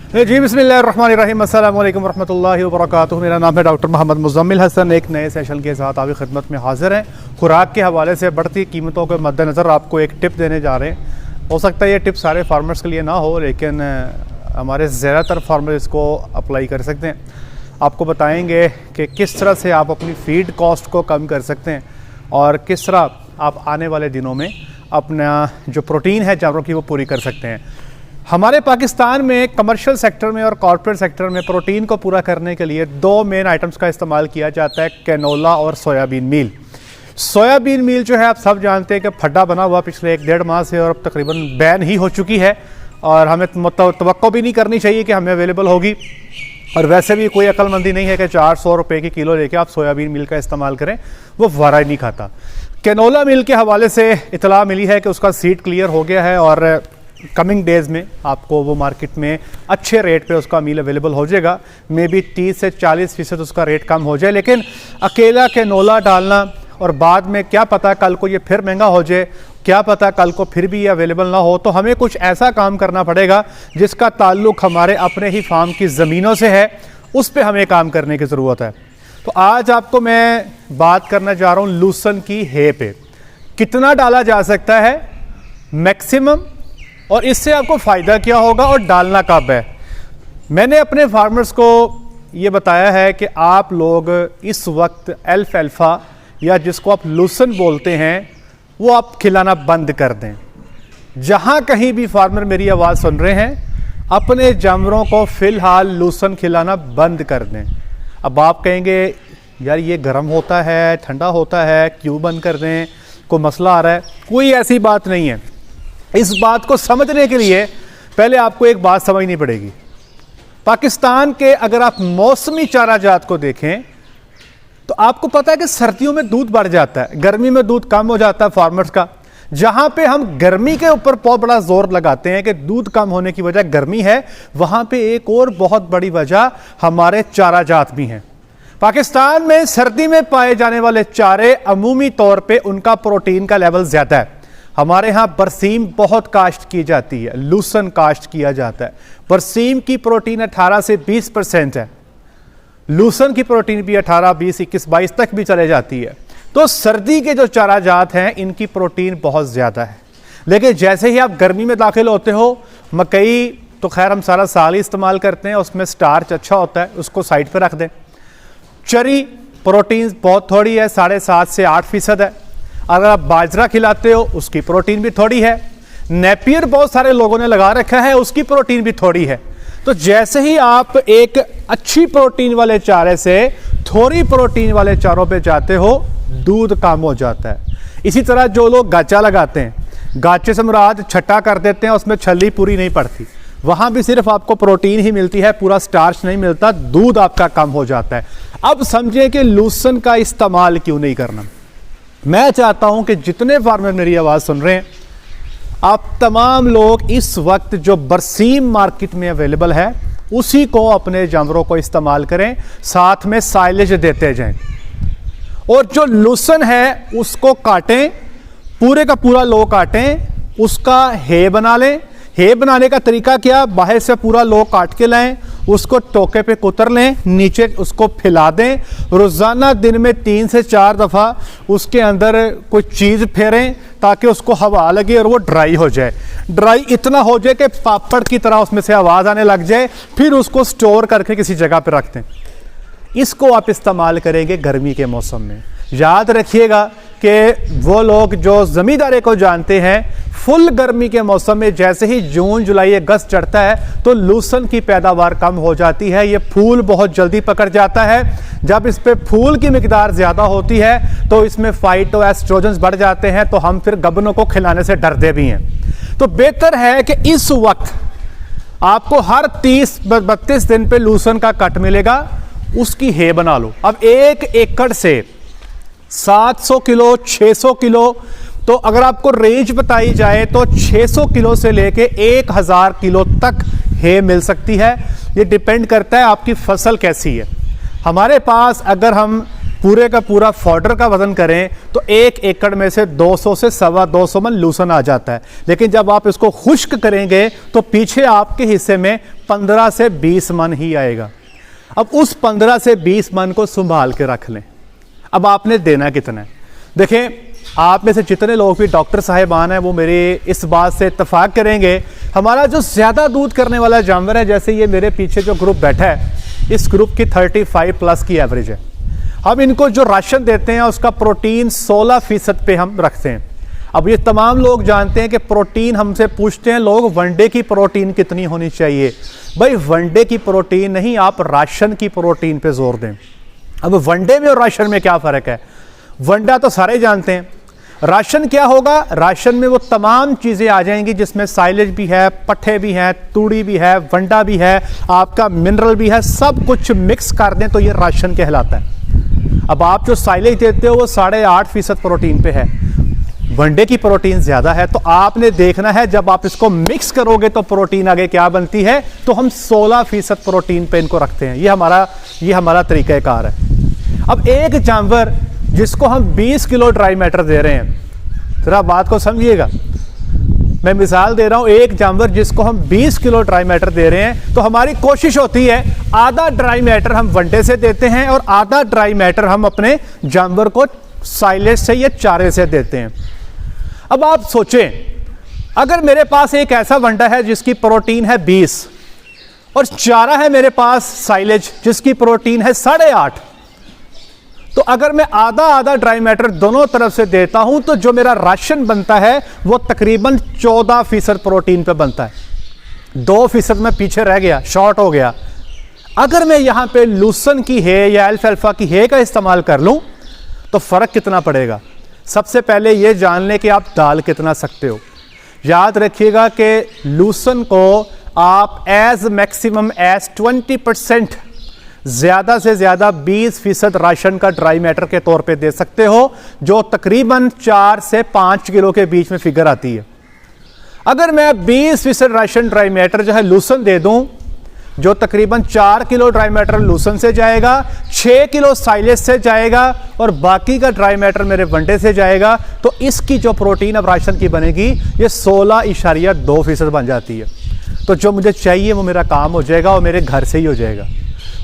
जी बिस्मिल्लाहिर्रहमानिर्रहीम, अस्सलाम वालेकुम रहमतुल्लाहि व बरकातुहू। मेरा नाम है डॉक्टर मोहम्मद मुज़म्मिल हसन। एक नए सेशन के साथ आपकी खिदमत में हाजिर हैं। खुराक के हवाले से बढ़ती कीमतों के मद्देनज़र आपको एक टिप देने जा रहे हैं। हो सकता है ये टिप सारे फार्मर्स के लिए ना हो, लेकिन हमारे ज़्यादातर फार्मर इसको अप्लाई कर सकते हैं। आपको बताएंगे कि किस तरह से आप अपनी फीड कॉस्ट को कम कर सकते हैं और किस तरह आप आने वाले दिनों में अपना जो प्रोटीन है जानवरों की वो पूरी कर सकते हैं। हमारे पाकिस्तान में कमर्शियल सेक्टर में और कॉर्पोरेट सेक्टर में प्रोटीन को पूरा करने के लिए दो मेन आइटम्स का इस्तेमाल किया जाता है, कैनोला और सोयाबीन मील। सोयाबीन मील जो है आप सब जानते हैं कि फड्डा बना हुआ पिछले 1-1.5 माह से और अब तकरीबन बैन ही हो चुकी है और हमें तवक्को भी नहीं करनी चाहिए कि हमें अवेलेबल होगी। और वैसे भी कोई अक्लमंदी नहीं है कि 400 रुपये की किलो लेके आप सोयाबीन मील का इस्तेमाल करें, वो वारा नहीं खाता। कैनोला मील के हवाले से इतला मिली है कि उसका सीट क्लियर हो गया है और कमिंग डेज़ में आपको वो मार्केट में अच्छे रेट पे उसका मील अवेलेबल हो जाएगा। मे बी 30 से 40% उसका रेट कम हो जाए, लेकिन अकेला कैनोला डालना और बाद में क्या पता कल को ये फिर महंगा हो जाए, क्या पता कल को फिर भी ये अवेलेबल ना हो, तो हमें कुछ ऐसा काम करना पड़ेगा जिसका ताल्लुक़ हमारे अपने ही फार्म की ज़मीनों से है, उस पर हमें काम करने की ज़रूरत है। तो आज आपको मैं बात करना चाह रहा हूँ लूसन की हे पे कितना डाला जा सकता है मैक्सिमम, और इससे आपको फ़ायदा क्या होगा और डालना कब है। मैंने अपने फार्मर्स को ये बताया है कि आप लोग इस वक्त एल्फा या जिसको आप लूसन बोलते हैं वो आप खिलाना बंद कर दें। जहाँ कहीं भी फार्मर मेरी आवाज़ सुन रहे हैं, अपने जानवरों को फ़िलहाल लूसन खिलाना बंद कर दें। अब आप कहेंगे यार ये गर्म होता है, ठंडा होता है, क्यों बंद कर दें, कोई मसला आ रहा है? कोई ऐसी बात नहीं है। इस बात को समझने के लिए पहले आपको एक बात समझनी पड़ेगी। पाकिस्तान के अगर आप मौसमी चारा जात को देखें तो आपको पता है कि सर्दियों में दूध बढ़ जाता है, गर्मी में दूध कम हो जाता है फार्मर्स का। जहां पे हम गर्मी के ऊपर बहुत बड़ा जोर लगाते हैं कि दूध कम होने की वजह गर्मी है, वहां पे एक और बहुत बड़ी वजह हमारे चारा जात भी हैं। पाकिस्तान में सर्दी में पाए जाने वाले चारे अमूमी तौर पे उनका प्रोटीन का लेवल ज्यादा है। हमारे यहाँ बरसीम बहुत काश्त की जाती है, लूसन काश्त किया जाता है। बरसीम की प्रोटीन 18 से 20% है, लूसन की प्रोटीन भी 18, 20, 21, 22 तक भी चले जाती है। तो सर्दी के जो चारा जात हैं इनकी प्रोटीन बहुत ज़्यादा है। लेकिन जैसे ही आप गर्मी में दाखिल होते हो, मकई तो खैर हम सारा साल ही इस्तेमाल करते हैं, उसमें स्टार्च अच्छा होता है, उसको साइड पर रख दें। चरी प्रोटीन बहुत थोड़ी है, 7.5 से 8% है। अगर आप बाजरा खिलाते हो उसकी प्रोटीन भी थोड़ी है। नेपियर बहुत सारे लोगों ने लगा रखा है, उसकी प्रोटीन भी थोड़ी है। तो जैसे ही आप एक अच्छी प्रोटीन वाले चारे से थोड़ी प्रोटीन वाले चारों पे जाते हो, दूध कम हो जाता है। इसी तरह जो लोग गाचा लगाते हैं, गाचे से मुराद छट्टा कर देते हैं, उसमें छल्ली पूरी नहीं पड़ती, वहां भी सिर्फ आपको प्रोटीन ही मिलती है, पूरा स्टार्च नहीं मिलता, दूध आपका कम हो जाता है। अब समझें कि लूसन का इस्तेमाल क्यों नहीं करना। मैं चाहता हूं कि जितने फार्मर मेरी आवाज़ सुन रहे हैं, आप तमाम लोग इस वक्त जो बरसीम मार्केट में अवेलेबल है उसी को अपने जानवरों को इस्तेमाल करें, साथ में साइलेज देते जाएं। और जो लूसन है उसको काटें, पूरे का पूरा लो काटें, उसका हे बना लें। हे बनाने का तरीका क्या, बाहर से पूरा लो काट के लाएं, उसको टोके पे कुतर लें, नीचे उसको फैला दें। रोज़ाना दिन में 3 से 4 दफ़ा उसके अंदर कोई चीज़ फेरें ताकि उसको हवा लगे और वो ड्राई हो जाए। ड्राई इतना हो जाए कि पापड़ की तरह उसमें से आवाज़ आने लग जाए, फिर उसको स्टोर करके किसी जगह पर रख दें। इसको आप इस्तेमाल करेंगे गर्मी के मौसम में। याद रखिएगा कि वो लोग जो ज़मींदारी को जानते हैं, फुल गर्मी के मौसम में जैसे ही जून जुलाई अगस्त चढ़ता है तो लूसन की पैदावार कम हो जाती है, ये फूल बहुत जल्दी पकड़ जाता है। जब इस पे फूल की मिकदार ज़्यादा होती है तो इसमें फाइटोएस्ट्रोजेंस बढ़ जाते हैं, तो हम फिर गबनों को खिलाने से डरते भी हैं। तो बेहतर है कि इस वक्त आपको हर 30-32 दिन पे लूसन का कट मिलेगा, उसकी हे बना लो। अब 1 एकड़ से 700 किलो 600 किलो, तो अगर आपको रेंज बताई जाए तो 600 किलो से लेके 1000 किलो तक हे मिल सकती है। ये डिपेंड करता है आपकी फसल कैसी है। हमारे पास अगर हम पूरे का पूरा फॉडर का वजन करें तो 1 एकड़ में से 200 से 250 मन लूसन आ जाता है। लेकिन जब आप इसको खुश्क करेंगे तो पीछे आपके हिस्से में 15 से 20 मन ही आएगा। अब उस 15 से 20 मन को संभाल के रख लें। अब आपने देना कितना है? देखें, आप में से जितने लोग भी डॉक्टर साहिबान हैं वो मेरे इस बात से इत्तेफाक करेंगे, हमारा जो ज़्यादा दूध करने वाला जानवर है, जैसे ये मेरे पीछे जो ग्रुप बैठा है, इस ग्रुप की 35+ की एवरेज है। हम इनको जो राशन देते हैं उसका प्रोटीन 16% पे हम रखते हैं। अब ये तमाम लोग जानते हैं कि प्रोटीन, हमसे पूछते हैं लोग वनडे की प्रोटीन कितनी होनी चाहिए। भाई वनडे की प्रोटीन नहीं, आप राशन की प्रोटीन पे जोर दें। अब वनडे में और राशन में क्या फ़र्क है? वनडा तो सारे जानते हैं, राशन क्या होगा? राशन में वो तमाम चीज़ें आ जाएंगी जिसमें साइलेज भी है, पट्ठे भी हैं, तूड़ी भी है, वंडा भी है, आपका मिनरल भी है, सब कुछ मिक्स कर दें तो ये राशन कहलाता है। अब आप जो साइलेज देते हो वो 8.5% प्रोटीन पे है, वनडे की प्रोटीन ज़्यादा है। तो आपने देखना है जब आप इसको मिक्स करोगे तो प्रोटीन आगे क्या बनती है, तो हम 16% प्रोटीन पे इनको रखते हैं। ये हमारा तरीक़ाकार है। अब एक जानवर जिसको हम 20 किलो ड्राई मैटर दे रहे हैं, जरा बात को समझिएगा, मैं मिसाल दे रहा हूं, एक जानवर जिसको हम 20 किलो ड्राई मैटर दे रहे हैं, तो हमारी कोशिश होती है आधा ड्राई मैटर हम वनडे से देते हैं और आधा ड्राई मैटर हम अपने जानवर को साइलेज से या चारे से देते हैं। अब आप सोचें, अगर मेरे पास एक ऐसा वंडा है जिसकी प्रोटीन है 20 और चारा है मेरे पास साइलेज जिसकी प्रोटीन है 8.5, तो अगर मैं आधा आधा ड्राई मैटर दोनों तरफ से देता हूं तो जो मेरा राशन बनता है वो तकरीबन 14% प्रोटीन पे बनता है। 2% में पीछे रह गया, शॉर्ट हो गया। अगर मैं यहां पे लूसन की है या अल्फा की है का इस्तेमाल कर लूं तो फर्क कितना पड़ेगा? सबसे पहले ये जान लें कि आप डाल कितना सकते हो। याद रखिएगा कि लूसन को आप एज मैक्सिमम एज 20%, ज़्यादा से ज़्यादा 20% राशन का ड्राई मैटर के तौर पे दे सकते हो, जो तकरीबन 4 से 5 किलो के बीच में फिगर आती है। अगर मैं 20% राशन ड्राई मैटर जो है लूसन दे दूं, जो तकरीबन 4 किलो ड्राई मैटर लूसन से जाएगा, 6 किलो साइलेज से जाएगा और बाकी का ड्राई मैटर मेरे वनडे से जाएगा, तो इसकी जो प्रोटीन अब राशन की बनेगी ये 16.2% बन जाती है। तो जो मुझे चाहिए वो मेरा काम हो जाएगा और मेरे घर से ही हो जाएगा।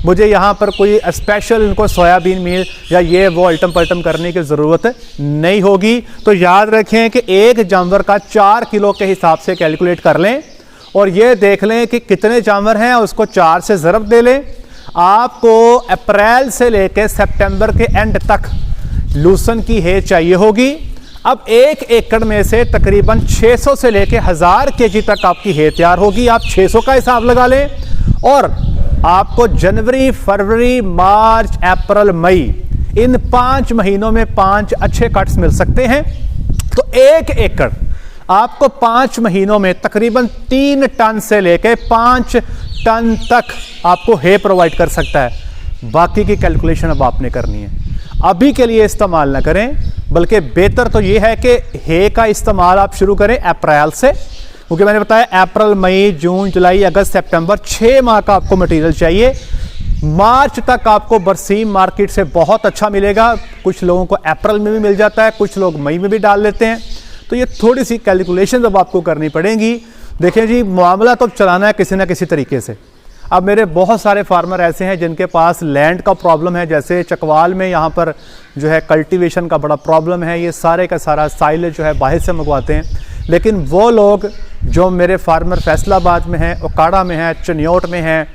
मुझे यहाँ पर कोई स्पेशल इनको सोयाबीन मील या ये वो अल्टम पल्टम करने की ज़रूरत नहीं होगी। तो याद रखें कि एक जानवर का 4 किलो के हिसाब से कैलकुलेट कर लें और ये देख लें कि कितने जानवर हैं, उसको 4 से ज़रब दे लें। आपको अप्रैल से लेकर सितंबर के एंड तक लूसन की है चाहिए होगी। अब 1 एकड़ में से तकरीबन 600 से लेकर 1000 kg तक आपकी है तैयार होगी। आप 600 का हिसाब लगा लें और आपको जनवरी, फरवरी, मार्च, अप्रैल, मई, इन 5 महीनों में 5 अच्छे कट्स मिल सकते हैं। तो 1 एकड़ आपको 5 महीनों में तकरीबन 3 टन से लेकर 5 टन तक आपको है प्रोवाइड कर सकता है। बाकी की कैलकुलेशन अब आपने करनी है। अभी के लिए इस्तेमाल ना करें, बल्कि बेहतर तो ये है कि है का इस्तेमाल आप शुरू करें अप्रैल से, क्योंकि मैंने बताया अप्रैल, मई, जून, जुलाई, अगस्त, सितंबर 6 माह का आपको मटेरियल चाहिए। मार्च तक आपको बरसीम मार्केट से बहुत अच्छा मिलेगा। कुछ लोगों को अप्रैल में भी मिल जाता है, कुछ लोग मई में भी डाल लेते हैं। तो ये थोड़ी सी कैलकुलेशन अब आपको करनी पड़ेगी। देखें जी, मामला तो चलाना है किसी ना किसी तरीके से। अब मेरे बहुत सारे फार्मर ऐसे हैं जिनके पास लैंड का प्रॉब्लम है, जैसे चकवाल में यहाँ पर जो है कल्टीवेशन का बड़ा प्रॉब्लम है। ये सारे का सारा साइलेज जो है बाहर से मंगवाते हैं। लेकिन वो लोग जो मेरे फार्मर फैसलाबाद में हैं, ओकाड़ा में हैं, चनियोट में हैं,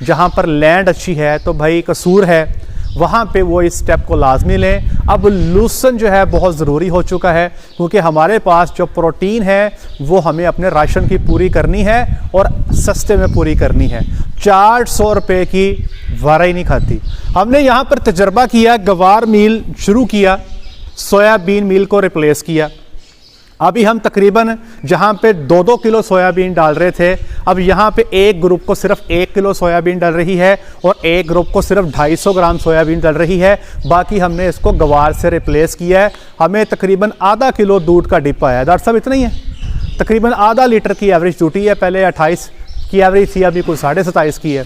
जहाँ पर लैंड अच्छी है, तो भाई कसूर है, वहाँ पे वो इस स्टेप को लाजमी लें। अब लूसन जो है बहुत ज़रूरी हो चुका है, क्योंकि हमारे पास जो प्रोटीन है वो हमें अपने राशन की पूरी करनी है और सस्ते में पूरी करनी है। 400 रुपये की वारई नहीं खाती। हमने यहाँ पर तजर्बा किया, गवार मील शुरू किया, सोयाबीन मील को रिप्लेस किया। अभी हम तकरीबन जहाँ पे 2-2 किलो सोयाबीन डाल रहे थे, अब यहाँ पे एक ग्रुप को सिर्फ 1 किलो सोयाबीन डल रही है और एक ग्रुप को सिर्फ 250 ग्राम सोयाबीन डल रही है। बाकी हमने इसको गवार से रिप्लेस किया है। हमें तकरीबन आधा किलो दूध का डिप आया है। डॉक्टर साहब इतना ही है, तकरीबन आधा लीटर की एवरेज ड्यूटी है। पहले 28 की एवरेज थी, अभी कुछ 27.5 की है।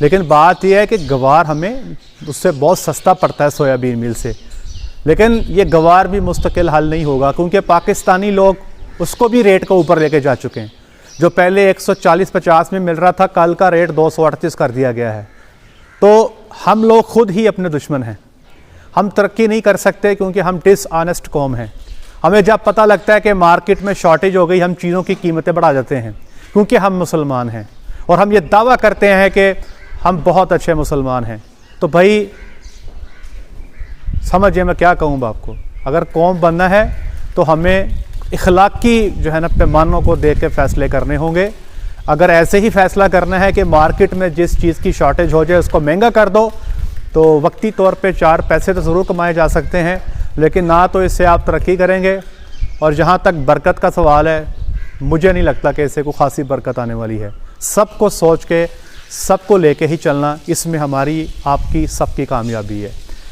लेकिन बात यह है कि गवार हमें उससे बहुत सस्ता पड़ता है सोयाबीन मील से। लेकिन ये गवार भी मुस्तकिल हल नहीं होगा, क्योंकि पाकिस्तानी लोग उसको भी रेट को ऊपर लेके जा चुके हैं। जो पहले 140-50 में मिल रहा था, कल का रेट 238 कर दिया गया है। तो हम लोग खुद ही अपने दुश्मन हैं। हम तरक्की नहीं कर सकते क्योंकि हम डिसऑनेस्ट कौम हैं। हमें जब पता लगता है कि मार्केट में शॉर्टेज हो गई, हम चीज़ों की कीमतें बढ़ा देते हैं क्योंकि हम मुसलमान हैं और हम ये दावा करते हैं कि हम बहुत अच्छे मुसलमान हैं। तो भाई समझिए मैं क्या कहूँ आपको, अगर कौम बनना है तो हमें इखलाकी जो है ना पैमानों को देख के फ़ैसले करने होंगे। अगर ऐसे ही फ़ैसला करना है कि मार्केट में जिस चीज़ की शॉर्टेज हो जाए उसको महंगा कर दो, तो वक्ती तौर पे 4 पैसे तो ज़रूर कमाए जा सकते हैं, लेकिन ना तो इससे आप तरक्की करेंगे। और जहाँ तक बरकत का सवाल है, मुझे नहीं लगता कि इससे कोई ख़ासी बरकत आने वाली है। सबको सोच के, सबको लेके ही चलना, इसमें हमारी आपकी सबकी कामयाबी है।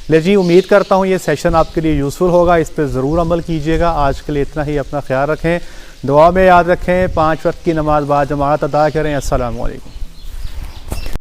ले जी, उम्मीद करता हूँ ये सेशन आपके लिए यूज़फुल होगा, इस पर ज़रूर अमल कीजिएगा। आज के लिए इतना ही, अपना ख्याल रखें, दुआ में याद रखें, 5 वक्त की नमाज़ बाद जमात अदा करें। अस्सलामु अलैकुम।